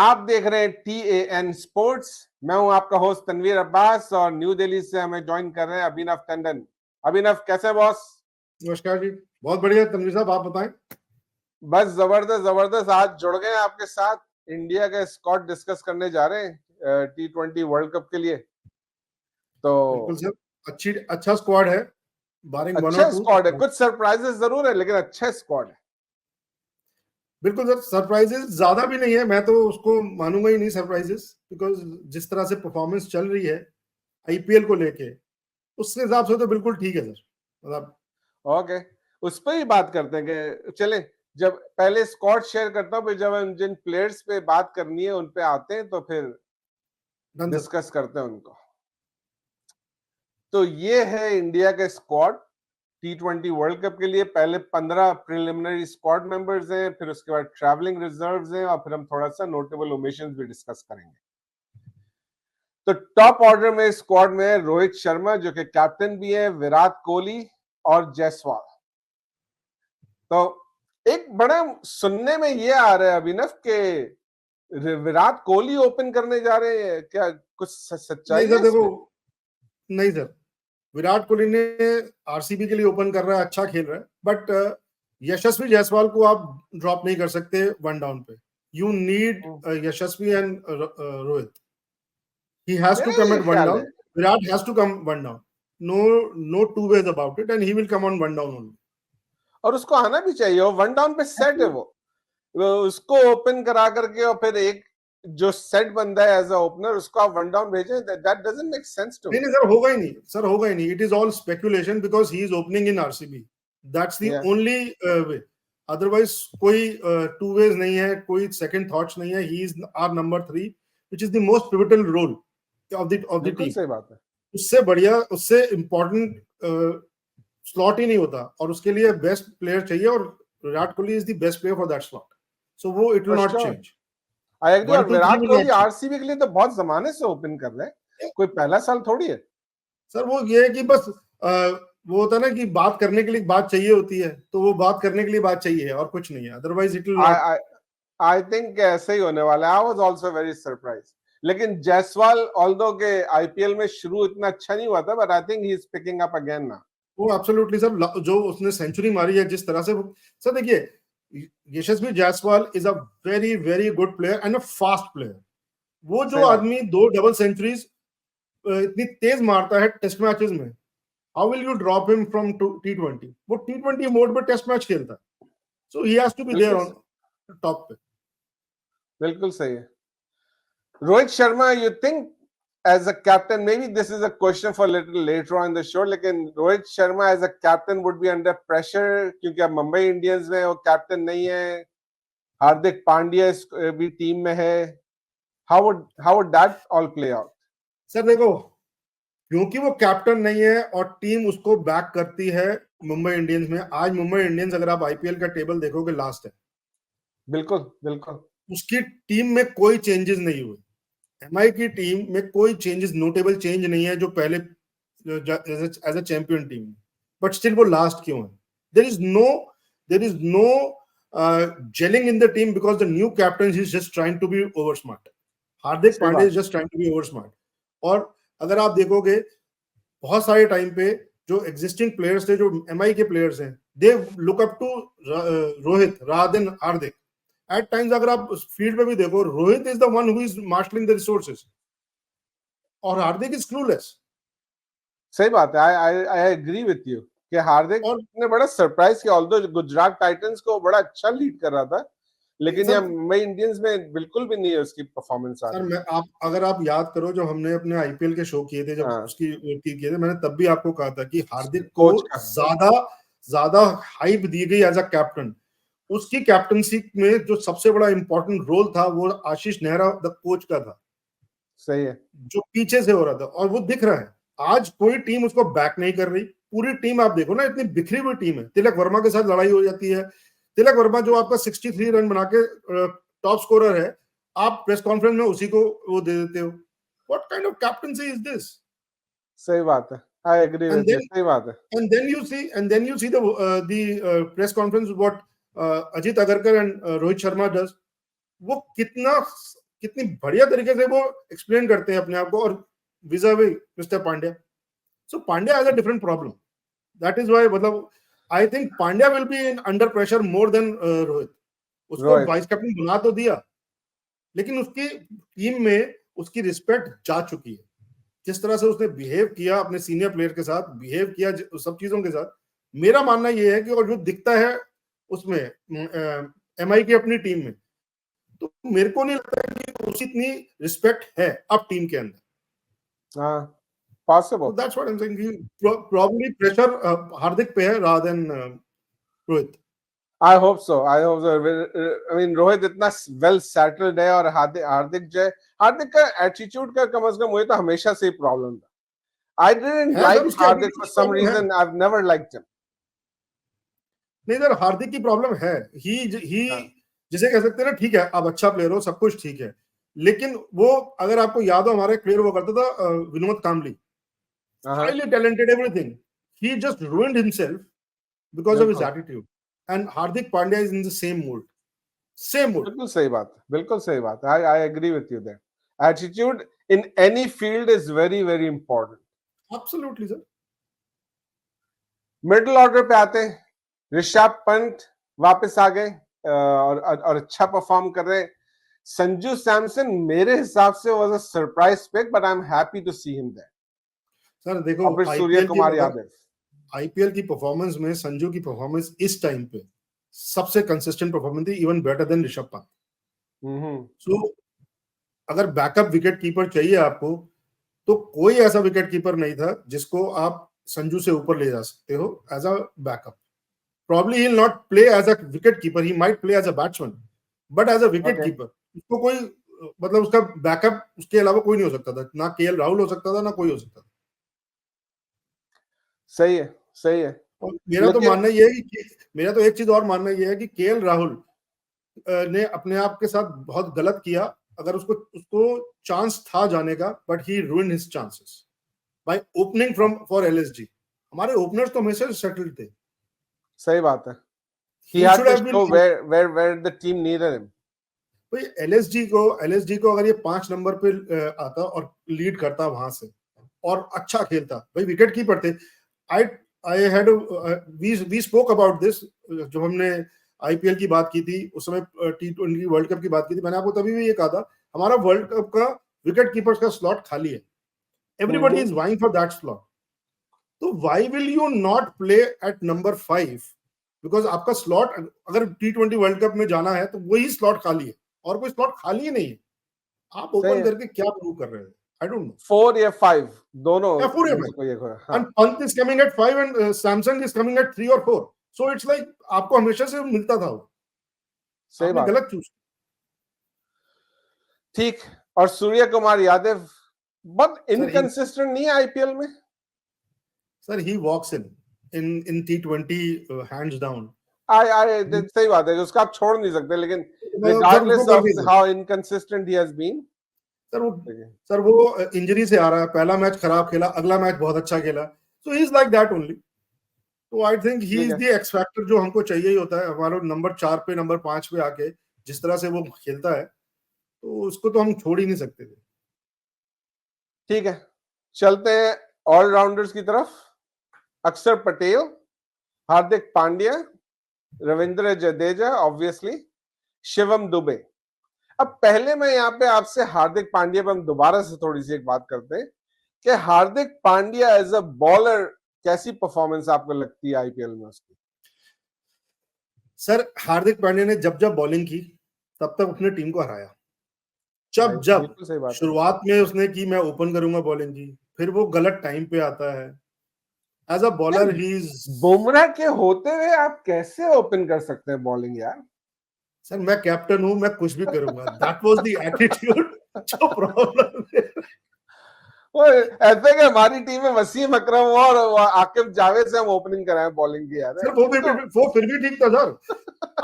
आप देख रहे हैं TAN स्पोर्ट्स। मैं हूं आपका होस्ट तनवीर अब्बास और न्यू दिल्ली से हमें ज्वाइन कर रहे हैं अभिनव टंडन। अभिनव, कैसे बॉस? नमस्कार जी, बहुत बढ़िया तनवीर साहब, आप बताएं। बस जबरदस्त जबरदस्त, आज जुड़ गए आपके साथ। इंडिया का स्क्वाड डिस्कस करने जा रहे हैं T20 वर्ल्ड कप के लिए। तो बिल्कुल सर, अच्छा स्क्वाड है, बारिंग वन अच्छा और टू। स्क्वाड है, कुछ सरप्राइजेस जरूर है लेकिन अच्छा स्क्वाड है। बिल्कुल सर, सरप्राइजेस ज्यादा भी नहीं है, मैं तो उसको मानूंगा ही नहीं सरप्राइजेस, बिकॉज जिस तरह से परफॉर्मेंस चल रही है आईपीएल को लेके, उसके हिसाब से तो बिल्कुल ठीक है सर। मतलब ओके, उस पर ही बात करते हैं कि चले, जब पहले स्क्वाड शेयर करता हूँ, फिर जब हम जिन प्लेयर्स पे बात करनी है उन पे आते हैं तो फिर डन सर। डिस्कस करते हैं उनको। तो ये है इंडिया का स्क्वाड T20 वर्ल्ड कप के लिए। पहले 15 प्रिलिमिनरी स्क्वाड मेंबर्स हैं, फिर उसके बाद ट्रैवलिंग रिजर्व्स हैं और फिर हम थोड़ा सा नोटेबल ओमिशंस भी डिस्कस करेंगे। तो टॉप ऑर्डर में स्क्वाड में है रोहित शर्मा जो कि कैप्टन भी है, विराट कोहली और जायसवाल। तो एक बड़ा सुनने में ये आ रहा है अभिनव के विराट कोहली ओपन करने जा रहे हैं, क्या कुछ सच्चाई नहीं है सर, देखो, इसमें? नहीं सर, विराट कोहली ने आरसीबी के लिए ओपन कर रहा है, अच्छा खेल रहा है, बट यशस्वी जायसवाल को आप ड्रॉप नहीं कर सकते वन डाउन पे। You need Yashasvi and Rohit. He has to मेरा come ये at one ख्याल है, down. Virat has to come one down. No, no two ways about it, and he will come on one down only. और उसको आना भी चाहिए, वो वन डाउन पे सेट है। वो उसको ओपन करा करके और फिर एक जो सेट बंदा है एज अ ओपनर उसको आप वन डाउन भेजें, that doesn't make sense to नहीं मी। नहीं सर, होगा ही नहीं सर, होगा ही नहीं. It is all speculation because he is opening in RCB. That's the only way. Otherwise कोई two ways नहीं है, कोई second thoughts नहीं है. He is our number 3, which is the most pivotal role of the बिल्कुल team. सही बात है। उससे बढ़िया, उससे important स्लॉट ही नहीं होता, और उसके लिए बेस्ट प्लेयर चाहिए, और Virat Kohli is the best player for that slot. So वो it will for not sure, change. I agree. और 1 2 3 Virat will Kohli not change. RCB के लिए तो बहुत जमाने से ओपन कर रहे हैं, कोई पहला साल थोड़ी है सर वो ये है कि बस वो होता है ना कि बात करने के लिए बात चाहिए होती है, तो वो बात करने के लिए बात चाहिए और कुछ नहीं है, otherwise it will not. I think ऐसे ही होने वाला है। I was also very surprise. लेकिन जायसवाल ऑल्दो के आईपीएल में शुरू इतना अच्छा नहीं हुआ था, but I think he is picking up again now. वो एब्सोल्युटली सर, जो उसने सेंचुरी मारी है, जिस तरह से सर देखिए, Yashasvi Jaiswal is a very very good player and a fast player. वो जो आदमी 2 डबल सेंचुरीज इतनी तेज मारता है टेस्ट मैचेस में, how will you drop him from T20? वो T20 मोड पे टेस्ट मैच खेलता है, so he has to be there on top पे. बिल्कुल सही है। Rohit Sharma, you think as a captain, maybe this is a question for little later on in the show, लेकिन Rohit Sharma as a captain would be under pressure क्योंकि अब Mumbai Indians में वो captain नहीं है, हार्दिक पांड्या भी टीम में है। how would that all play out? Sir देखो, क्योंकि वो कैप्टन नहीं है और टीम उसको बैक करती है मुंबई इंडियंस में. आज मुंबई इंडियंस, अगर आप आईपीएल का टेबल देखोगे, लास्ट है. बिल्कुल बिल्कुल। उसकी टीम में कोई चेंजेस नहीं हुए. एमआई की टीम में कोई चेंजेस, नोटेबल चेंज नहीं है जो पहले एज अ चैंपियन टीम में, बट स्टिल वो लास्ट क्यों है? There is no jelling in the team because the new captain is just trying to be over smart. Hardik Pandya is just trying to be over smart. और अगर आप देखोगे, बहुत सारे टाइम पे जो एग्जिस्टिंग प्लेयर्स थे, जो एमआई के प्लेयर्स हैं, they look up to Rohit rather than Hardik. At times अगर आप फील्ड पे भी देखो, Rohit is the one who is marshalling the resources और हार्दिक इज क्लूलेस. सही बात है। आई एग्री विथ यू कि हार्दिक ने बड़ा सरप्राइज किया, ऑल्दो गुजरात टाइटंस को बड़ा अच्छा लीड कर रहा था, लेकिन यहाँ मुंबई इंडियंस में बिल्कुल भी नहीं है उसकी परफॉर्मेंस आ रही। सर अगर आप याद करो, जो हमने अपने आईपीएल के शो किए थे, जब उसकी किए थे, मैंने तब भी आपको कहा था कि हार्दिक को ज्यादा हाइप दी गई एज अ कैप्टन. उसकी कैप्टनसी में जो सबसे बड़ा इंपॉर्टेंट रोल था वो आशीष नेहरा द कोच का था. सही है, जो पीछे से हो रहा था, और वो दिख रहा है. आज कोई टीम उसको बैक नहीं कर रही. पूरी टीम आप देखो ना, इतनी बिखरी हुई टीम है. तिलक वर्मा के साथ लड़ाई हो जाती है. तिलक वर्मा जो आपका 63 रन बना के टॉप स्कोरर है, आप प्रेस कॉन्फ्रेंस में उसी को वो दे देते हो. What kind of captaincy is this? सही बात है, आई एग्री विद यू, सही बात है. And then you see the press conference what Ajit Agarkar and Rohit Sharma does. वो कितना कितनी बढ़िया तरीके से वो एक्सप्लेन करते हैं अपने आप को, और vis-a-vis mister Pandya. So Pandya has a different problem. That is why मतलब I think Pandya will be under pressure more than Rohit. उसको वाइस कैप्टन बना तो दिया, लेकिन उसकी टीम में उसकी रिस्पेक्ट जा चुकी है. जिस तरह से उसने बिहेव किया अपने सीनियर प्लेयर के साथ, बिहेव किया सब चीजों के साथ, मेरा मानना यह है कि और जो दिखता है उसमें एमआई की अपनी टीम में, तो मेरे को नहीं लगता है कि उसकी इतनी रिस्पेक्ट है अब टीम के अंदर. हाँ, possible. So that's what I'm saying. Probably pressure Hardik पे है rather than Rohit. I hope so. I hope so. I mean, Rohit इतना well settled है, और हार्दिक जो है, हार्दिक का एटीट्यूड का कम से कम मुझे तो हमेशा से ही प्रॉब्लम था. I didn't like Hardik for some reason. I've never liked him. नहीं सर, हार्दिक की प्रॉब्लम है. ही जिसे कह सकते हैं ना, ठीक है अब अच्छा प्लेयर हो, सब कुछ ठीक है, लेकिन वो अगर आपको याद हो हमारा एक प्लेयर वो करता था Vinod Kambli, highly talented, everything. He just ruined himself because of his attitude. And Hardik Pandya is in the same mood. Same mood. बिल्कुल सही बात, बिल्कुल सही बात. I agree with you there. Attitude in any field is very very important. Absolutely sir. Middle order पे आते हैं. ऋषभ पंत वापस आ गए और अच्छा परफॉर्म कर रहे हैं. संजू सैमसन मेरे हिसाब से was a surprise pick, but I am happy to see him there. Sir देखो, सूर्य कुमार यादव, आईपीएल की परफॉर्मेंस में संजू की परफॉर्मेंस इस टाइम पे सबसे कंसिस्टेंट परफॉर्मेंस थी, even better than Rishabh Pant. So अगर बैकअप विकेट कीपर चाहिए आपको, तो कोई ऐसा विकेट कीपर नहीं था जिसको आप संजू से ऊपर ले जा सकते हो as a backup. Probably he'll not play as a wicket keeper. He might play as a batsman, but as a wicket keeper, उसको कोई मतलब उसका बैकअप उसके अलावा कोई नहीं हो सकता था. ना केएल राहुल हो सकता था, ना कोई हो सकता था. सही है, सही है. और मेरा तो मानना ये है कि मेरा तो एक चीज और मानना ये है कि केएल राहुल ने अपने आप के साथ बहुत गलत किया. अगर उसको चांस था जाने का, but he ruined his chances by opening for LSG. हमारे ओपनर्स तो हमेशा सेटल्ड थे. सही बात है. He had to show where the team needed him. भाई एलएसजी को अगर ये 5 नंबर पे आता और लीड करता वहां से और अच्छा खेलता, भाई विकेट कीपर थे. वी स्पोक अबाउट दिस जब हमने आईपीएल की बात की थी, उस समय T20 वर्ल्ड कप की बात की थी. मैंने आपको तभी भी ये कहा था, हमारा वर्ल्ड कप का विकेट कीपर्स का स्लॉट खाली है. Everybody is vying for that slot. तो why will you not play at number 5? Because आपका स्लॉट अगर T20 वर्ल्ड कप में जाना है तो वही स्लॉट खाली है, और कोई स्लॉट खाली ही नहीं है. आप ओपन करके क्या प्रूव कर रहे हैं? I don't know. 4 या 5 दोनों. 4 या 5. And Pant is coming at 5 and Samsung is coming at 3 और 4. सो इट्स लाइक आपको हमेशा से मिलता था वो. सही बात. गलत चूज. ठीक. और सूर्य कुमार यादव बहुत इनकंसिस्टेंट नहीं है आईपीएल में. सर ही वॉक्स इन T20 hands down. सही बात है, उसका आप छोड़ नहीं सकते, लेकिन regardless of how inconsistent he has been. Sir वो इंजरी से आ रहा है. पहला मैच खराब खेला, अगला मैच बहुत अच्छा खेला. So he is like that only. So I think he is the X factor जो हमको चाहिए ही होता है. हमारा नंबर 4 पे नंबर 5 पे आके जिस तरह से वो खेलता है, तो उसको तो हम छोड़ ही नहीं सकते थे. ठीक है, चलते हैं ऑलराउंडर्स की तरफ. अक्षर पटेल, हार्दिक पांड्या, रविंद्र जडेजा, ऑब्वियसली शिवम दुबे. अब पहले मैं यहाँ पे आपसे हार्दिक पांड्या पर हम दोबारा से थोड़ी सी एक बात करते हैं कि Hardik Pandya as a bowler कैसी परफॉर्मेंस आपको लगती है आईपीएल में उसकी? सर हार्दिक पांड्या ने जब बॉलिंग की तब तक अपने टीम को हराया. जब शुरुआत में उसने की मैं ओपन करूंगा बॉलिंग की, फिर वो गलत टाइम पे आता है. As a bowler he is. Bumrah के होते हुए आप कैसे ओपन कर सकते हैं बॉलिंग यार? सर मैं कैप्टन हूं, मैं कुछ भी करूंगा. That was the attitude. जो प्रॉब्लम है ऐसे कि हमारी टीम में वसीम अकरम और आकिब जावेद से हम ओपनिंग कराएं बॉलिंग की यार. सर वो फिर भी ठीक था सर.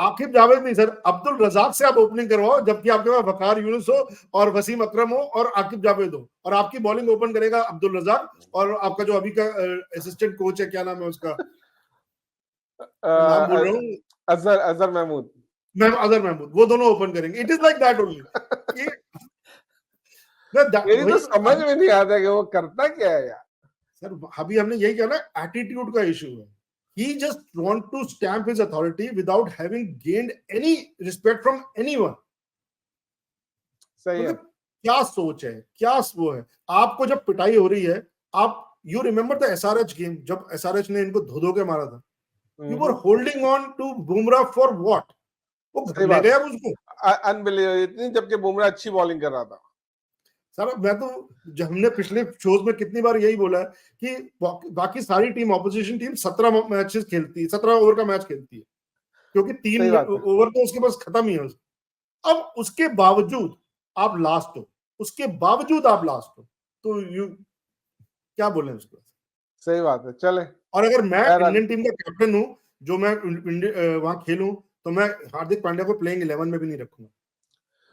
आकिब जावेद नहीं सर, अब्दुल रजाक से आप ओपनिंग करवाओ, जबकि आपके पास वकार यूनुस हो और वसीम अकरम हो और आकिब जावेद हो, और आपकी बॉलिंग ओपन करेगा अब्दुल रजाक और आपका जो अभी का असिस्टेंट कोच है, क्या नाम है उसका, नाम बोल रहा हूँ, अजहर महमूद. वो दोनों ओपन करेंगे. It is like that only. मेरी तो समझ में नहीं आता कि वो करता क्या है यार। सर अभी हमने यही कहा ना, एटीट्यूड का इशू है। He just want to stamp his authority without having gained any respect from anyone. सही है। मतलब क्या सोच है, क्या वो है। आपको जब पिटाई हो रही है, आप you remember the SRH game, जब एसआरएच ने इनको धो धो के मारा था, you were holding on to Bumrah for what? वो घर ले गया उसको, अनबिलीवेबल, इतनी जबकि बुमराह अच्छी बॉलिंग कर रहा था। सर मैं तो, जब हमने पिछले शोज में कितनी बार यही बोला है कि बाकी सारी टीम, ऑपोजिशन टीम 17 मैचेस खेलती है, 17 ओवर का मैच खेलती है, क्योंकि 3 ओवर तो उसके पास खत्म ही है। अब उसके बावजूद आप लास्ट हो, उसके बावजूद आप लास्ट हो, तो यू क्या बोले उसको। सही बात है। चले, और अगर मैं इंडियन टीम का कैप्टन हूं, जो मैं वहां खेलूं, तो मैं हार्दिक पांड्या को प्लेइंग 11 में भी नहीं रखूंगा।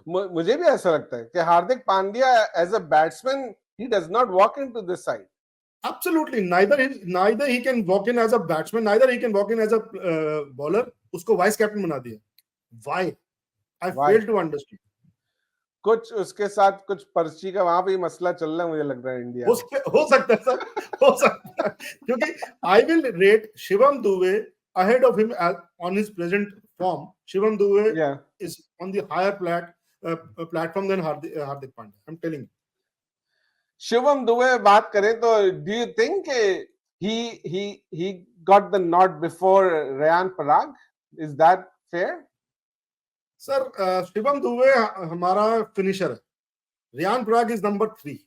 मुझे भी ऐसा लगता है कि Hardik Pandya as a batsman, he does not walk into this side. Absolutely, neither he can walk in as a batsman, neither he can walk in as a bowler. उसको वाइस कैप्टन बना दिया। Why? I fail to understand. कुछ उसके साथ कुछ पर्ची का वहां पे मसला चल रहा है, मुझे लग रहा है इंडिया। हो सकता है सर, हो सकता है, क्योंकि I will rate Shivam Dube ahead of him on his present form. Shivam Dube is on the higher platform than Hardik Pandya. I'm telling you. Shivam Dubey बात करें तो do you think he got the nod before Rayan Parag? Is that fair? Sir Shivam Dubey हमारा finisher है, Riyan Parag is number 3।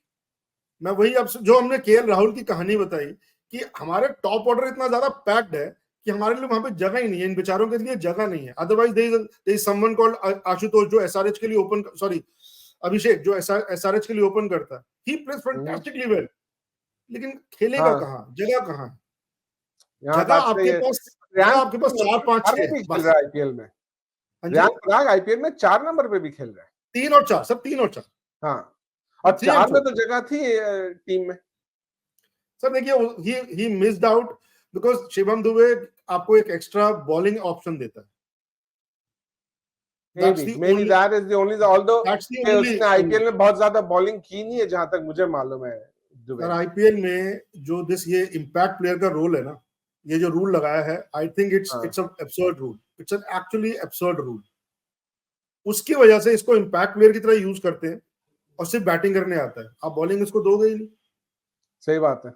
मैं वही अब जो हमने केएल राहुल की कहानी बताई कि हमारे टॉप ऑर्डर इतना ज्यादा पैक्ड है कि हमारे लिए वहां पे जगह ही नहीं है, इन बेचारों के लिए जगह नहीं है। Otherwise there is someone called Ashutosh, जो एसआरएच के लिए ओपन, सॉरी अभिषेक, जो एसआरएच के लिए ओपन करता है, ही प्लेज फैंटास्टिकली वेल, लेकिन खेलेगा कहां, जगह कहां है? जगह आपके पास 4-5 खेल रहा है आईपीएल में। रियान पराग आईपीएल में 4 नंबर पे भी खेल रहा है। 3 और 4 सब, 3 और 4। हाँ, और 4 में तो जगह थी टीम में। सर देखिए, he missed out because Shivam Dubey आपको एक एक्स्ट्रा बॉलिंग ऑप्शन देता है। Maybe that is the only, although उसने आईपीएल में बहुत ज्यादा बॉलिंग की नहीं है जहां तक मुझे मालूम है। सर आईपीएल में जो ये इम्पैक्ट प्लेयर का रोल है ना, ये जो रूल लगाया है, I think it's an absurd rule, it's an actually absurd rule. उसकी वजह से इसको इम्पैक्ट प्लेयर की तरह यूज करते हैं और सिर्फ बैटिंग करने आता है, आप बॉलिंग इसको दोगे ही नहीं। सही बात है।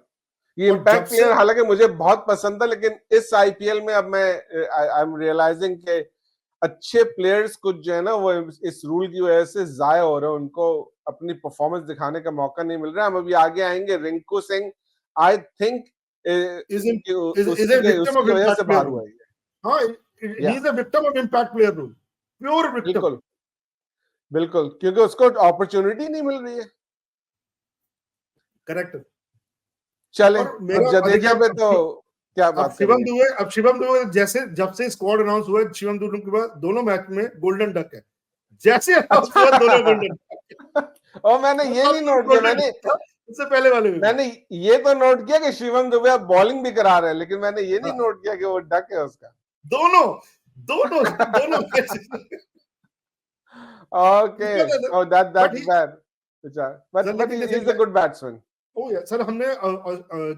ये इम्पैक्ट प्लेयर हालांकि मुझे बहुत पसंद है, लेकिन इस आईपीएल में अब मैं आई एम रियलाइजिंग के अच्छे प्लेयर्स कुछ जो है ना, वो इस रूल की वजह से जाया हो रहे हैं, उनको अपनी परफॉर्मेंस दिखाने का मौका नहीं मिल रहा है। हम अभी आगे आएंगे, रिंकू सिंह आई थिंक उसकी वजह से बाहर हुआ है। हाँ, he is a victim of impact player rule, pure victim। बिल्कुल बिल्कुल, क्योंकि उसको अपॉर्चुनिटी नहीं मिल रही है। करेक्ट। चले, जडेजा पे तो क्या बात करेंगे। अब शिवम दुबे जैसे जब से स्क्वाड अनाउंस हुआ, शिवम दुबे के बाद दोनों मैच में गोल्डन डक है, जैसे अनाउंस हुआ दोनों गोल्डन डक। और मैंने ये नहीं नोट किया, इससे पहले वाले में मैंने ये तो नोट किया कि शिवम दुबे अब बॉलिंग भी करा रहे हैं, लेकिन मैंने ये नहीं नोट किया कि वो डक है उसका। दोनों okay, oh that's bad, but he is a good batsman। Sir हमने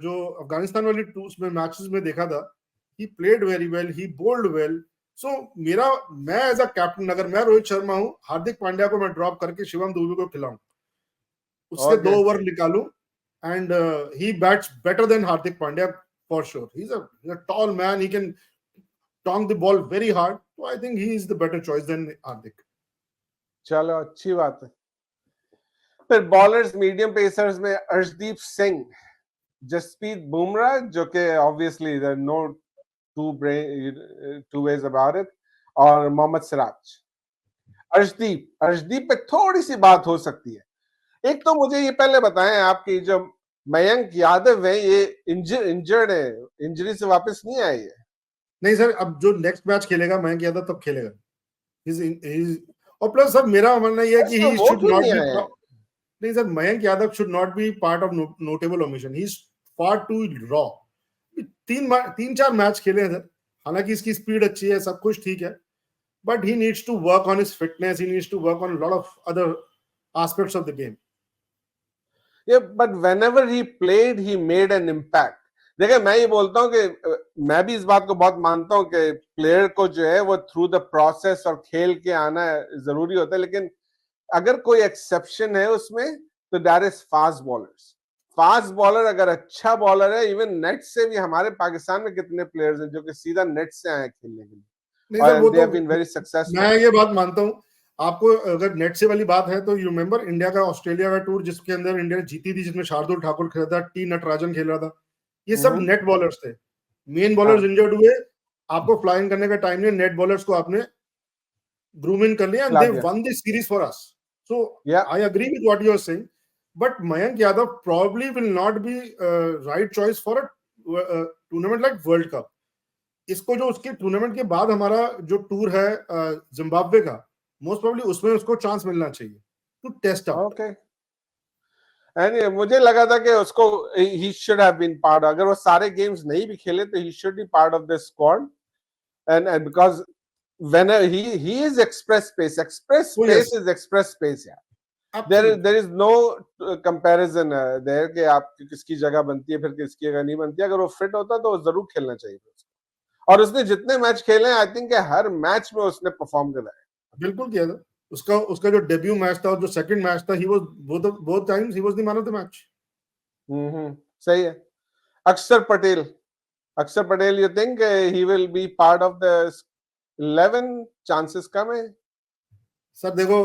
जो अफगानिस्तान वाली टूर्स में मैचेस में देखा था, he played very well, he bowled well। so मैं एज अ कैप्टन, अगर मैं रोहित शर्मा हूं, हार्दिक पांड्या को मैं ड्रॉप करके शिवम दुबे को खिलाऊं, उससे 2 ओवर निकालूं, and he bats better than Hardik Pandya for sure। he's a tall man, he can tong the ball very hard, so I think he is the better choice than हार्दिक। चलो, अच्छी बात है। फिर बॉलर्स मीडियम पेसर्स में अर्शदीप सिंह, जसप्रीत बुमराह, जो कि obviously no two ways about it, और मोहम्मद सिराज। अर्शदीप पे थोड़ी सी बात हो सकती है। एक तो मुझे ये पहले बताएं, आपकी जो मयंक यादव है, ये इंजर्ड है, इंजरी से वापस नहीं आए है। नहीं सर, अब जो नेक्स्ट मैच खेलेगा मयंक यादव तब खेलेगा। और प्लस सर मेरा मानना यह है कि ही शुड नॉट बी, नहीं sir, Mayank Yadav should not be part of notable omission, he is far too raw. 3-4 match खेले हैं सर, हालांकि इसकी स्पीड अच्छी है, सब कुछ ठीक है, but he needs to work on his fitness, he needs to work on lot of other aspects of the game. Yeah, but whenever he played, he made an impact. देखिए मैं ये बोलता हूँ कि मैं भी इस बात को बहुत मानता हूँ कि प्लेयर को जो है वो थ्रू द प्रोसेस और खेल के आना जरूरी होता है, लेकिन अगर कोई एक्सेप्शन है उसमें तो that is fast bowlers. Fast bowler अगर अच्छा बॉलर है, इवन नेट से भी हमारे पाकिस्तान में कितने प्लेयर्स हैं जो कि सीधा नेट से आए खेलने के लिए, नहीं सर, वो और दे तो हैव बीन वेरी सक्सेसफुल. मैं ये बात मानता हूँ. आपको अगर नेट से वाली बात है तो यू रिमेंबर इंडिया का ऑस्ट्रेलिया का टूर जिसके अंदर इंडिया ने जीती थी, जिसमें शार्दुल ठाकुर खेला था, टी नटराजन खेल रहा था, ये सब नेट बॉलर्स थे. मेन बॉलर्स इंजर्ड हुए, आपको फ्लाइंग करने का टाइम नहीं, नेट बॉलर्स को आपने ग्रूम इन कर लिया and they won the series for us. So I agree with what you are saying, but Mayank Yadav probably will not be right choice for a tournament like world cup. इसको जो उसके tournament के बाद हमारा जो tour है जिम्बाब्वे का, most probably उसमें उसको चांस मिलना चाहिए to test out. Okay. And मुझे लगा था कि उसको he should have been part, अगर वो सारे गेम्स नहीं भी खेले तो he should be part of the squad. And because when he is express space is express space. Yeah, there is no comparison there कि आप किसकी जगह बनती है फिर किसकी जगह नहीं बनती है. अगर वो फिट होता तो जरूर खेलना चाहिए उसको, और उसने जितने मैच खेले आई थिंक हर मैच में उसने परफॉर्म करा है. बिल्कुल किया था. उसका जो डेब्यू मैच था और जो सेकंड मैच था, he was both times he was the man of the match. सही है. Axar Patel you think he will be part of the 11? Chances कम है सर. देखो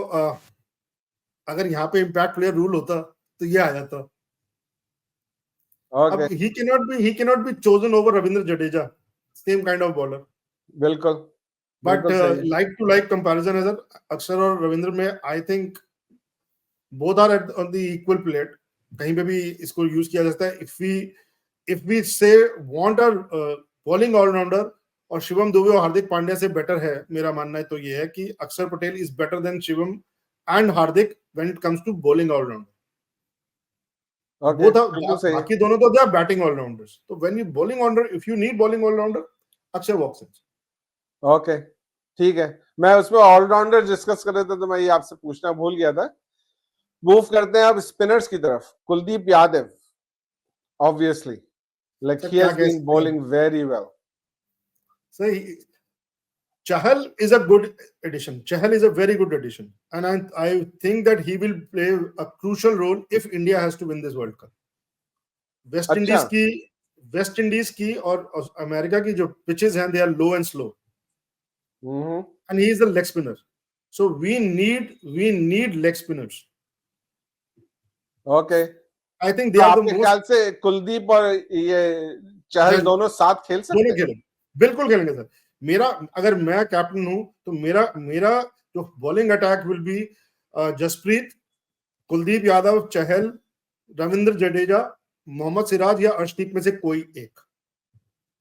अगर यहाँ पे इम्पैक्ट प्लेयर रूल होता तो ये आ जाता. अब he cannot be chosen over Ravindra Jadeja, same kind of bowler. बिल्कुल. But like to like comparison है सर, अक्षर और रविंद्र में I think both are on the equal plate. कहीं पे भी इसको यूज किया जा सकता है. If we say want a bowling all-rounder और शिवम दुबे और हार्दिक पांड्या से बेटर है, मेरा मानना है तो ये है कि अक्षर Patel is better than Shivam and Hardik when it comes to bowling all-rounder. बाकी दोनों तो दे बैटिंग ऑलराउंडर्स. तो when you bowling allrounder, if you need bowling allrounder, Axar walks in. Okay ठीक है. मैं उसमें ऑलराउंडर डिस्कस कर रहे थे तो मैं ये आपसे पूछना भूल गया था. मूव करते हैं अब स्पिनर्स की तरफ. Kuldeep Yadav obviously like he has been bowling very well. सही. Chahal is a good addition. Chahal is a very good addition, and I think that he will play a crucial role if India has to win this World Cup. West Indies की और America की जो pitches हैं, they are low and slow. And he is a leg spinner, so we need leg spinners. Okay. I think they are the most. ख्याल से कुलदीप और ये चहल दोनों साथ खेल सकते हैं? बिल्कुल खेलेंगे सर. अगर मैं कैप्टन हूं तो मेरा जो bowling attack will be Jasprit, Kuldeep Yadav, Chahal, Ravindra Jadeja, Mohammed Siraj या अर्शदीप में से कोई एक.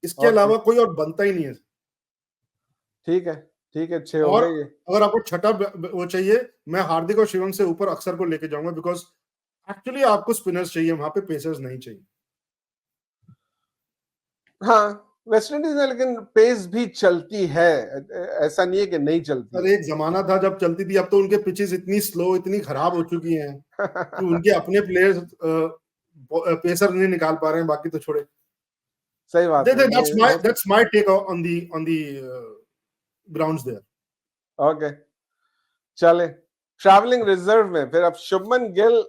इसके अलावा कोई और बनता ही नहीं है. ठीक है 6 हो और गए. अगर आपको छठा वो चाहिए, मैं हार्दिक और शिवम से ऊपर अक्षर को लेके जाऊंगा, बिकॉज एक्चुअली आपको स्पिनर्स चाहिए, वहां पे पेसर्स नहीं चाहिए. हाँ वेस्ट इंडीज में लेकिन पेस भी चलती है, ऐसा नहीं है कि नहीं चलती. सर एक जमाना था जब चलती थी. अब तो उनके पिचेस इतनी स्लो, इतनी खराब हो चुकी हैं कि उनके अपने प्लेयर्स पेसर नहीं निकाल पा रहे हैं. बाकी तो छोड़े. सही बात है. That's my take on the grounds there. Okay चले ट्रैवलिंग रिजर्व में. फिर अब शुभमन गिल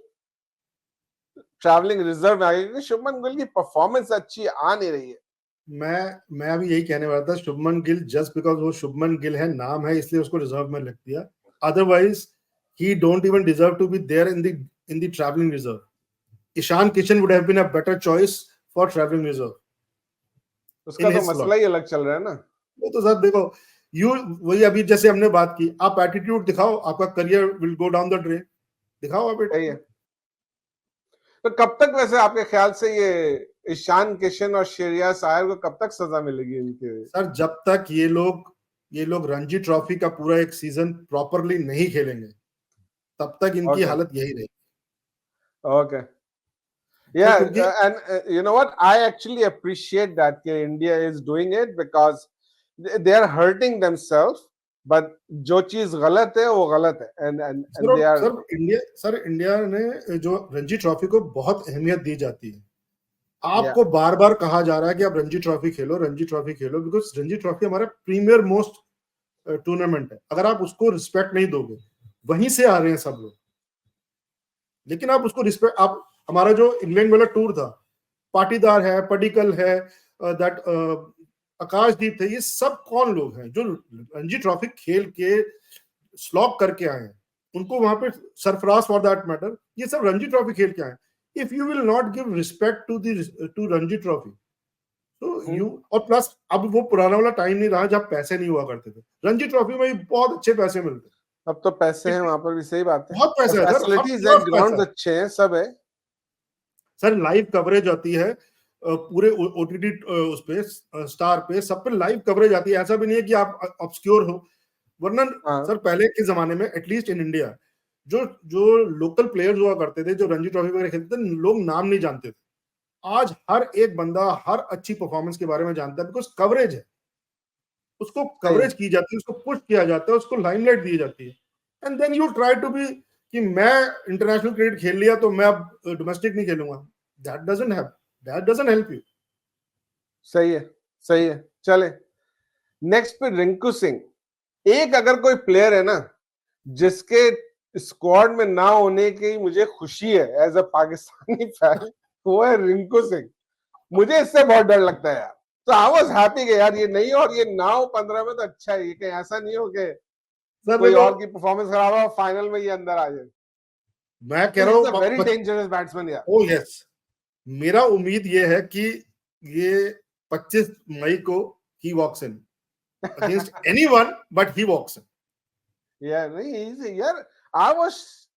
ट्रैवलिंग रिजर्व में आ गए. शुभमन गिल की परफॉर्मेंस अच्छी आ नहीं रही है. मैं अभी यही कहने वाला था. शुभमन गिल जस्ट बिकॉज वो शुभमन गिल है, नाम है, इसलिए उसको रिजर्व में लिख दिया. Otherwise he don't even deserve to be there in the traveling reserve. Ishan Kishan would have been a better choice for traveling reserve. उसका तो मसला ही अलग चल रहा है ना. वो तो सर देखो, वही अभी जैसे हमने बात की, आप एटीट्यूड दिखाओ, आपका career will go down the drain. दिखाओ आप एटीट्यूड. तो कब तक वैसे आपके ख्याल से ये ईशान किशन और श्रेयस अय्यर को कब तक सजा मिलेगी इनके? सर जब तक ये लोग रणजी ट्रॉफी का पूरा एक सीजन प्रॉपरली नहीं खेलेंगे तब तक इनकी हालत यही रहेगी. Okay and you know what, I actually appreciate that India is doing it because they are hurting themselves but जो चीज गलत है वो गलत है and they are sir India ने जो रणजी ट्रॉफी को बहुत अहमियत दी जाती है, आपको बार बार कहा जा रहा है कि आप Ranji trophy Khelo, Ranji trophy Khelo, because Ranji trophy हमारा प्रीमियर मोस्ट टूर्नामेंट है। अगर आप उसको रिस्पेक्ट नहीं दोगे, वहीं से आ रहे हैं सब लोग, लेकिन आप उसको रिस्पेक्ट, आप हमारा जो इंग्लैंड वाला टूर था, पाटीदार है, पडिक्कल है, दैट आकाशदीप थे, ये सब कौन लोग हैं जो रणजी ट्रॉफी खेल के स्लॉग करके आए हैं, उनको वहां पे सरफराज फॉर दैट मैटर, ये सब रणजी ट्रॉफी खेल के आए। If you will not give respect to Ranji trophy, तो यू, और प्लस अब वो पुराना वाला टाइम नहीं रहा जब पैसे नहीं हुआ करते थे। रणजी ट्रॉफी में बहुत अच्छे पैसे मिलते, अब तो पैसे हैं वहां पर भी, सही बात है, बहुत पैसा है, फैसिलिटीज है, ग्राउंड अच्छे हैं, सब है सर। लाइव कवरेज आती है पूरे ओटीटी उस पे, स्टार पे, सब पे लाइव कवरेज आती है। ऐसा भी नहीं है कि आप ऑब्सक्योर हो, वरना सर पहले के जमाने में एटलीस्ट इन इंडिया जो लोकल प्लेयर्स हुआ करते थे, जो रणजी ट्रॉफी वगैरह खेलते थे, लोग नाम नहीं जानते थे। आज हर एक बंदा हर अच्छी परफॉर्मेंस के बारे में जानता है, बिकॉज कवरेज है, उसको कवरेज की जाती है, उसको पुश किया जाता है, उसको लाइमलाइट दी जाती है। And then you try to be कि मैं इंटरनेशनल क्रिकेट खेल लिया तो मैं अब डोमेस्टिक नहीं खेलूंगा। That doesn't help you. सही है, सही है। चले नेक्स्ट पे रिंकू सिंह। एक अगर कोई प्लेयर है ना जिसके स्क्वाड में ना होने की मुझे खुशी है एज अ पाकिस्तानी फैन, वो है रिंकू सिंह। मुझे इससे बहुत डर लगता है यार। तो आई वाज हैप्पी कि यार ये नहीं, और ये ना हो 15 में तो अच्छा है, ये कहीं ऐसा नहीं हो कि कोई और की परफॉर्मेंस खराब हो, फाइनल में ये अंदर आ जाए। मैं कह रहा हूँ वेरी डेंजरस बैट्समैन यार। ओह यस, मेरा उम्मीद ये है कि ये 25 मई को ही walks in against anyone, but he walks in. यार नहीं यार, आई वाज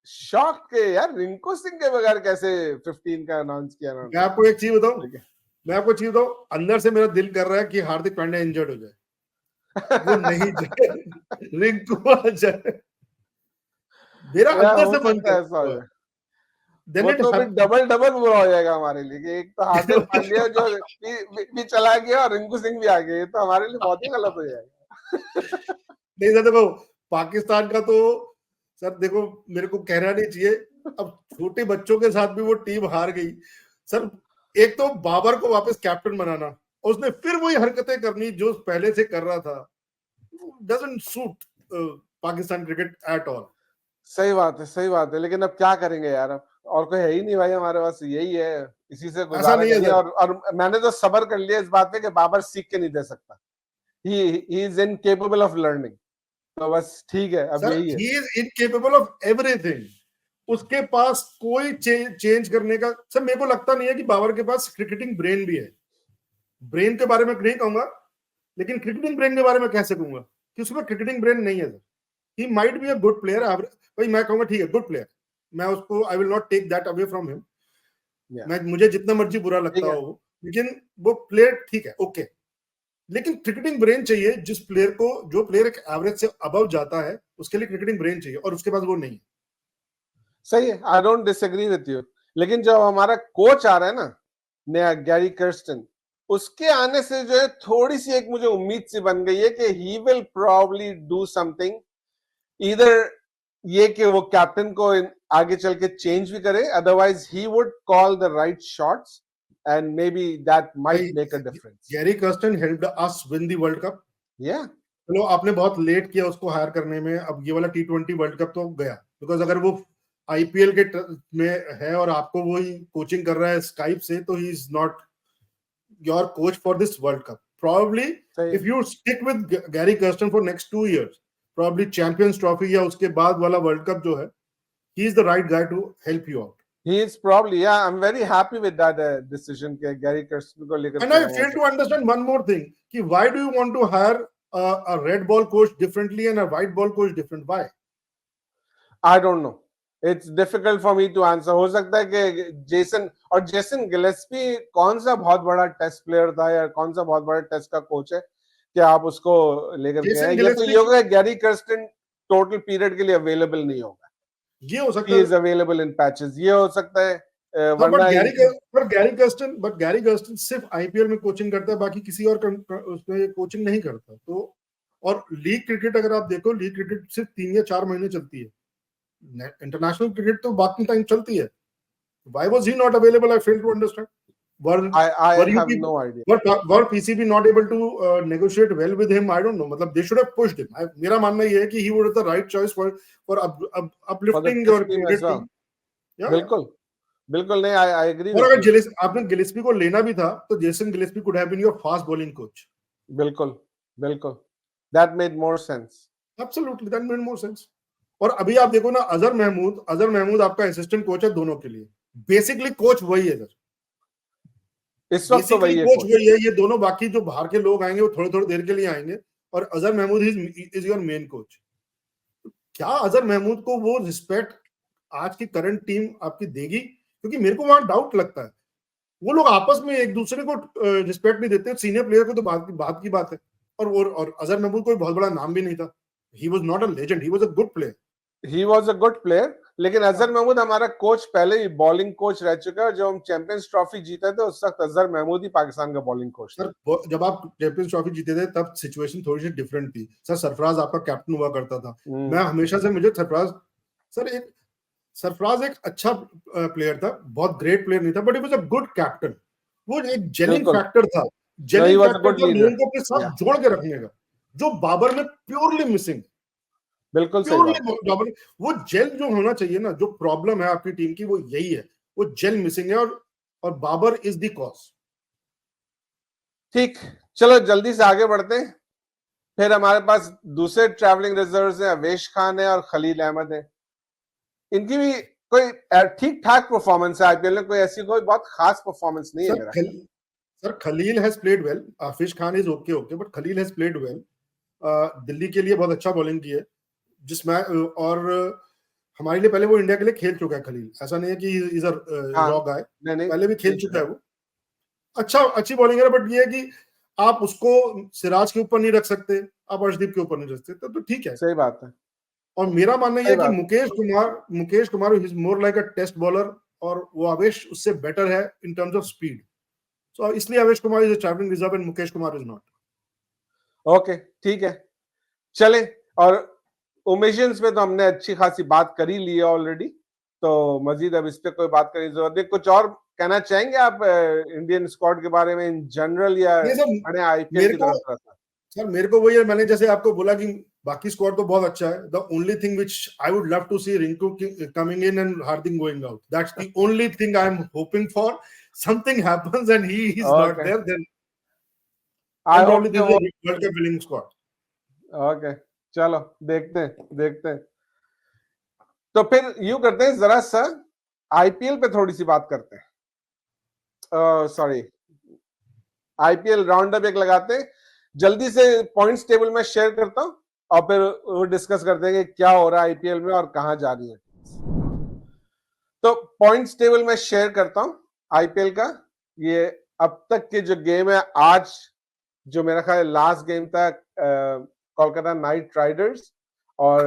शॉक के यार रिंकू सिंह के बगैर कैसे 15 का अनाउंस किया ना। मैं आपको एक चीज बताऊं, अंदर से मेरा दिल कर रहा है कि हार्दिक पांड्या इंजर्ड हो जाए, वो नहीं जाए, रिंकू आ जाए, मेरा अंदर से मन करता है। वो तो भी डबल बुरा हो जाएगा हमारे लिए कि एक तो हार्दिक पांड्या जो भी चला गया और रिंकू सिंह भी आ गए, तो हमारे लिए बहुत ही गलत हो जाएगा। नहीं सर देखो, पाकिस्तान का तो सर देखो, मेरे को कहना नहीं चाहिए, अब छोटे बच्चों के साथ भी वो टीम हार गई सर। एक तो बाबर को वापस कैप्टन बनाना, उसने फिर वही हरकतें करनी जो पहले से कर रहा था, doesn't suit Pakistan cricket at all. सही बात है, सही बात है, लेकिन अब क्या करेंगे यार, अब और कोई है ही नहीं भाई हमारे पास, यही है, इसी से गुजारा करेंगे। और मैंने तो सब्र कर लिया इस बात पे कि बाबर सीख के नहीं दे सकता, he is incapable of learning, तो बस ठीक है, अब यही है। He is incapable of everything, उसके पास कोई चेंज करने का, सर मेरे को लगता नहीं है कि बाबर के पास क्रिकेटिंग ब्रेन भी है। ब्रेन के बारे में नहीं कहूंगा, लेकिन क्रिकेटिंग ब्रेन के बारे में कह सकूंगा कि उसके पास क्रिकेटिंग ब्रेन नहीं है sir. He might be a good player, भाई मैं कहूंगा ठीक है गुड प्लेयर, मैं उसको I will not take that away from him, मैं मुझे जितना मर्जी बुरा लगता हो, लेकिन वो प्लेयर ठीक है, ओके, लेकिन क्रिकेटिंग ब्रेन चाहिए जिस प्लेयर को, जो प्लेयर एक एवरेज से अबव जाता है उसके लिए क्रिकेटिंग ब्रेन चाहिए, और उसके पास वो नहीं है। सही है, I don't disagree with you, लेकिन जब हमारा कोच आ रहा है ना नया, गैरी कर्स्टन, उसके आने से जो है थोड़ी सी एक मुझे उम्मीद सी बन गई है कि he will probably do something, इधर ये कि वो कैप्टन को आगे चल के चेंज भी करे, otherwise he would call the right shots and may be that might make a difference. Gary Kirsten helped us win the world cup. या चलो आपने बहुत लेट किया उसको हायर करने में, अब ये वाला T20 वर्ल्ड कप तो गया, बिकॉज अगर वो आईपीएल के में है और आपको वही कोचिंग कर रहा है स्काइप से, तो ही is not your coach for this world cup. Probably if you stick with Gary Kirsten for next 2 years, probably Champions Trophy या उसके बाद वाला वर्ल्ड कप जो है, he is the right guy to help you out. He is probably, yeah, I'm very happy with that decision के Gary Kirsten को लेकर। And I fail to understand one more thing, कि why do you want to hire a red ball coach differently and a white ball coach different? Why? I don't know. It's difficult for me to answer. हो सकता है कि Jason Gillespie कौन सा बहुत बड़ा test player था या कौन सा बहुत बड़ा टेस्ट का कोच है कि आप उसको लेकर के आए, या तो ये होगा गैरी कर्स्टन टोटल पीरियड के लिए अवेलेबल नहीं होगा, ये हो सकता है, he is available in patches, ये हो सकता है। गैरी कर्स्टन सिर्फ आईपीएल में कोचिंग करता है, बाकी किसी और उसमें कोचिंग नहीं करता, तो और लीग क्रिकेट अगर आप देखो, लीग क्रिकेट सिर्फ 3 या 4 महीने चलती है, इंटरनेशनल क्रिकेट तो बाकी टाइम चलती है. Why was he not available? I fail to understand. I Were you have people, no idea. were PCB not able to negotiate well with him? I don't know. मतलब they should have pushed him. मेरा मानना ये है कि he was the right choice for uplifting your cricket team. Yeah. बिल्कुल बिल्कुल नहीं, I agree और with अगर you. आपने गिलिस्पी को लेना भी था तो Jason Gillespie could have been your fast bowling coach. बिल्कुल बिल्कुल, that made more sense. Absolutely, that made more sense. और अभी आप देखो ना, अजहर महमूद आपका असिस्टेंट कोच है दोनों के लिए. बेसिकली कोच वही है सर, इस वक्त तो वही है कोच वही है. ये दोनों बाकी जो बाहर के लोग आएंगे वो थोड़ी थोड़ी देर के लिए आएंगे, और Azhar Mahmood is your main coach. क्या अजहर महमूद को वो रिस्पेक्ट आज की करंट टीम आपकी देगी? क्योंकि मेरे को वहां डाउट लगता है, वो लोग आपस में एक दूसरे को रिस्पेक्ट नहीं देते. सीनियर प्लेयर को तो बात की बात है. और अजहर महमूद कोई बहुत बड़ा नाम भी नहीं था. He was not a legend. He was a good player. He was a good player. लेकिन अजहर महमूद हमारा कोच पहले ही बॉलिंग कोच रह चुका है. जो हम चैंपियंस ट्रॉफी जीते थे उस वक्त अजहर महमूद ही पाकिस्तान का बॉलिंग कोच था. सर जब आप चैंपियंस ट्रॉफी जीते थे तब सिचुएशन थोड़ी सी डिफरेंट थी. सर सरफराज आपका कैप्टन हुआ करता था. मैं हमेशा से मुझे सरफराज एक अच्छा प्लेयर था, बहुत ग्रेट प्लेयर नहीं था, but he was a good captain. वो एक जेलिंग फैक्टर था. जेलिंग फैक्टर था लोगों को अपने साथ जोड़ के रखने का, जो बाबर में प्योरली मिसिंग. बिल्कुल सही. वो जेल जो होना चाहिए ना, जो प्रॉब्लम है आपकी टीम की वो यही है, वो जेल मिसिंग है. और बाबर इज द कॉज. ठीक, चलो जल्दी से आगे बढ़ते हैं. फिर हमारे पास दूसरे ट्रैवलिंग रिजर्व्स हैं, अवेश खान है और खलील अहमद है. इनकी भी कोई ठीक ठाक परफॉर्मेंस है आईपीएल में, कोई ऐसी कोई बहुत खास परफॉर्मेंस नहीं है मेरा. Sir Khaleel has played well. Avesh Khan is okay but Khaleel has played well. Delhi के लिए बहुत अच्छा बॉलिंग की है जिसमें, और हमारे लिए पहले वो इंडिया के लिए खेल चुका है खलील. ऐसा नहीं है कि इज अ रॉ गाय, पहले भी खेल चुका है वो. अच्छी बॉलिंग है, बट ये है कि आप उसको सिराज के ऊपर नहीं रख सकते, आप अर्शदीप के ऊपर नहीं रख सकते, तो ठीक है. सही बात है. और मेरा मानना यह है कि Mukesh Kumar is more like a test bowler, और वो अवेश उससे बेटर है in terms of speed. So इसलिए Avesh Kumar is a travelling reserve and Mukesh Kumar is not. Okay ठीक है, चले. और ओमेशंस में तो हमने अच्छी खासी बात कर ही ली है ऑलरेडी, तो मजीद अब इस पे कोई बात करने की जरूरत नहीं. कुछ और कहना चाहेंगे आप इंडियन स्क्वाड के बारे में इन जनरल, या बड़े आईपीएल की तरफ? सर मेरे को वही है, मैंने जैसे आपको बोला कि बाकी स्क्वाड तो बहुत अच्छा है. The only thing which I would love to see Rinku coming in and Hardik going out. That's the only thing I am hoping for. Something happens and he is not there, then I hope this is world cup winning squad. Okay चलो देखते हैं. तो फिर यूं करते हैं, जरा सा आईपीएल पे थोड़ी सी बात करते हैं. सॉरी, आईपीएल राउंड अप एक लगाते हैं. जल्दी से पॉइंट्स टेबल में शेयर करता हूं और फिर वो डिस्कस करते हैं कि क्या हो रहा है आईपीएल में और कहां जा रही है. तो पॉइंट्स टेबल में शेयर करता हूं आईपीएल का. ये अब तक के जो गेम है, आज जो मेरा ख्याल लास्ट गेम था कोलकाता नाइट राइडर्स और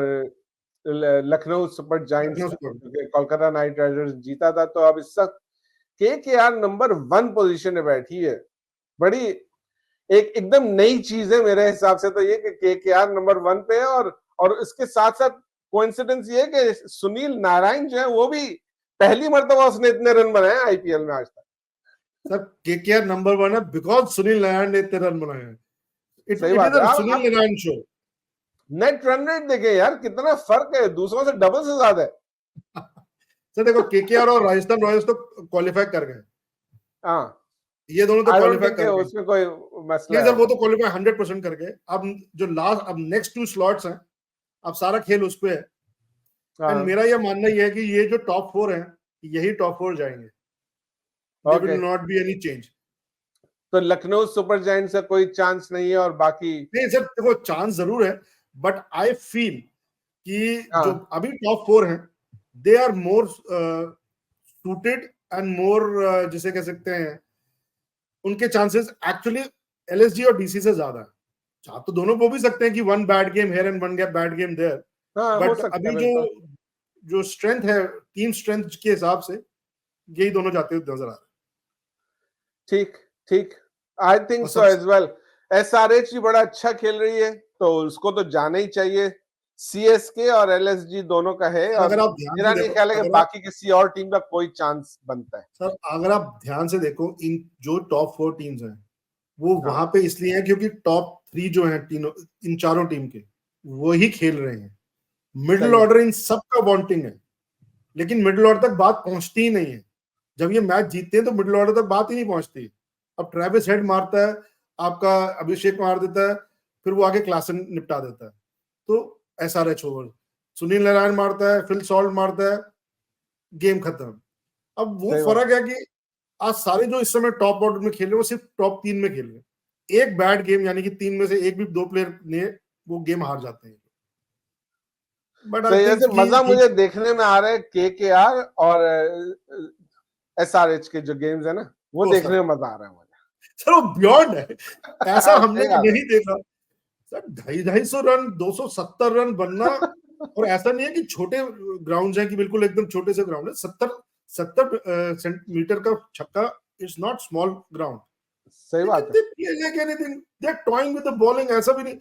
Lucknow super giants, Kolkata night Riders जीता था. तो अब इस वक्त केकेआर नंबर 1 पोजीशन में बैठी है. बड़ी एकदम नई चीज है मेरे हिसाब से तो ये कि केकेआर नंबर 1 पे है. और इसके साथ साथ कोइंसिडेंस ये है कि सुनील नारायण जो है वो भी पहली मर्तबा उसने इतने रन बनाए आईपीएल में आज तक. सर केकेआर नंबर 1 है बिकॉज सुनील नारायण ने इतने रन बनाए हैं. सही बात है. Sunil Narayan show. Net run rate देखें यार, कितना फर्क है, दूसरों से डबल से ज्यादा है. सर देखो केकेआर और राजस्थान रॉयल्स तो क्वालिफाई कर गए. हाँ, ये दोनों तो क्वालिफाई कर गए, उसमें कोई मसला नहीं सर, वो तो क्वालिफाई 100% कर गए. अब जो अब नेक्स्ट 2 स्लॉट्स हैं, अब सारा खेल उस पे है. एंड मेरा ये मानना ही है कि ये जो टॉप 4 हैं यही टॉप 4 जाएंगे. There will not be any change. तो लखनऊ सुपर जायंट्स का कोई चांस नहीं है और बाकी? नहीं सर देखो चांस जरूर है, बट आई फील कि जो अभी टॉप 4 हैं they are more suited and more, जिसे कह सकते हैं, उनके चांसेस एक्चुअली एलएसजी और डीसी से ज्यादा है. चाह तो दोनों को भी सकते हैं कि 1 bad game here and 1 bad game there, but अभी जो स्ट्रेंथ है टीम स्ट्रेंथ के हिसाब से यही दोनों जाते हुए नजर आ रहे हैं. ठीक, I think so as well. SRH भी बड़ा अच्छा खेल रही है, तो उसको तो जाना ही चाहिए। सीएसके और एलएसजी दोनों का है, और अगर आप ध्यान मेरा से नहीं देखो, ख्याल है कि अगर आप बाकी किसी और टीम का कोई चांस बनता है। सर अगर आप ध्यान से देखो, इन जो टॉप 4 टीम्स हैं वो हाँ। वहां पे इसलिए है क्योंकि टॉप 3 जो हैं तीनों, इन चारों टीम के, वही खेल रहे हैं। मिडिल सही है। ऑर्डर इन सबका वांटिंग है, लेकिन मिडिल ऑर्डर तक बात पहुंचती ही नहीं है। जब ये मैच जीतते हैं तो मिडिल ऑर्डर तक बात ही नहीं पहुंचती। अब ट्रेविस हेड मारता है, आपका अभिषेक मार देता है, फिर वो आगे क्लासन निपटा देता है, तो एसआरएच ओवर। सुनील नारायण मारता है, फिल सॉल्ट मारता है, गेम खत्म। अब वो सही बात। फर्क है कि आज सारे जो इस समय टॉप ऑर्डर में खेल रहे हैं वो सिर्फ टॉप 3 में खेल रहे हैं। एक बैड गेम, यानी कि 3 में से एक भी 2 प्लेयर ने वो गेम हार जाते हैं। बट आई सही है। थिंक मजा मुझे देखने में आ रहा है केकेआर और एसआरएच के जो गेम्स है ना, वो देखने में मजा आ रहा है मुझे। सर वो बियॉन्ड है, ऐसा हमने सही बात है। नहीं देखा सर। 250 रन, 270 रन बनना। और ऐसा नहीं है कि छोटे ग्राउंड हैं, कि बिल्कुल एकदम छोटे से ग्राउंड है। 70 सेंटीमीटर का छक्का इज नॉट स्मॉल ग्राउंड। सही बात है। They are toying with the bowling. ऐसा भी नहीं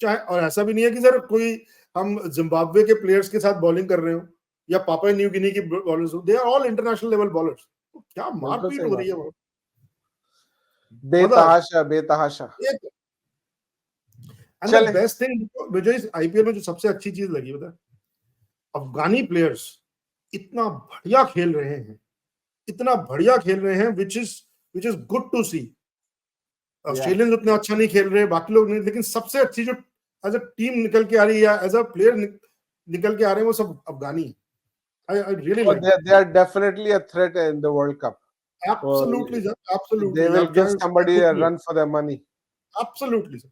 चाहे, और ऐसा भी नहीं है कि सर कोई हम जिम्बाब्वे के प्लेयर्स के साथ बॉलिंग कर रहे हो या पापुआ न्यू गिनी की बॉलर्स हो। They are all international level bowlers. क्या बिल्कुल मारपीट सही हो बात रही है है। वहां, मजा। बेतहाशा बेतहाशा। एक एंड द चले। बेस्ट थिंग मुझे इस आईपीएल में जो सबसे अच्छी चीज लगी पता है, अफगानी प्लेयर्स इतना बढ़िया खेल रहे हैं, इतना बढ़िया खेल रहे हैं, विच इज गुड टू सी। या ऑस्ट्रेलियंस उतना अच्छा नहीं खेल रहे, बाकी लोग नहीं, लेकिन सबसे अच्छी जो एज अ टीम निकल के आ रही है या एज अ प्लेयर निकल के आ रहे हैं, वो सब अफगानी है। I really और like they are definitely a threat in the World Cup. it. Absolutely, sir. They Absolutely. will आप give चाहे somebody कुछ a भी हो। run for their money. Absolutely, sir.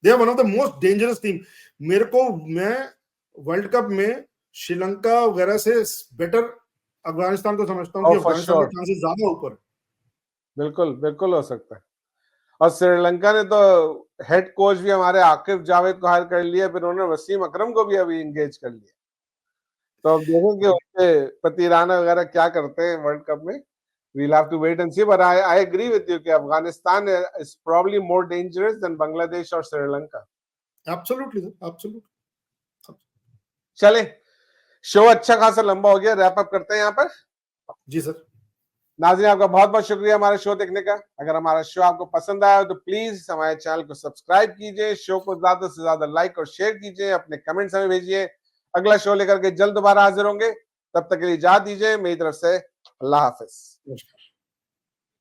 They are one of the most dangerous team. मेरे को, मैं world cup में श्रीलंका वगैरह से बेटर अफगानिस्तान को समझता हूँ, कि Oh, for अफगानिस्तान के sure. चांसेस ज्यादा ऊपर। बिल्कुल बिल्कुल हो सकता है। और श्रीलंका ने तो हेड कोच भी हमारे आकिब जावेद को हायर कर लिया, फिर उन्होंने वसीम अकरम को भी अभी एंगेज कर लिया। तो अब देखेंगे उनके पतिराना वगैरह क्या करते हैं वर्ल्ड कप में। We'll have to wait and see, but I agree with you कि Afghanistan is probably more dangerous than Bangladesh और श्रीलंका। Absolutely, sir. Absolutely. चले, शो अच्छा खासा लंबा हो गया, रैप अप करते हैं यहाँ पर। जी सर। नाज़रीन, आपका बहुत बहुत शुक्रिया हमारे शो देखने का। अगर हमारा शो आपको पसंद आया तो प्लीज हमारे चैनल को सब्सक्राइब कीजिए, शो को ज्यादा से ज्यादा लाइक और शेयर कीजिए, अपने कमेंट्स हमें भेजिए। अगला शो लेकर के जल्द दोबारा हाजिर होंगे, तब तक के लिए इजाजत दीजिए। मेरी तरफ से अल्लाह हाफिज। नमस्कार।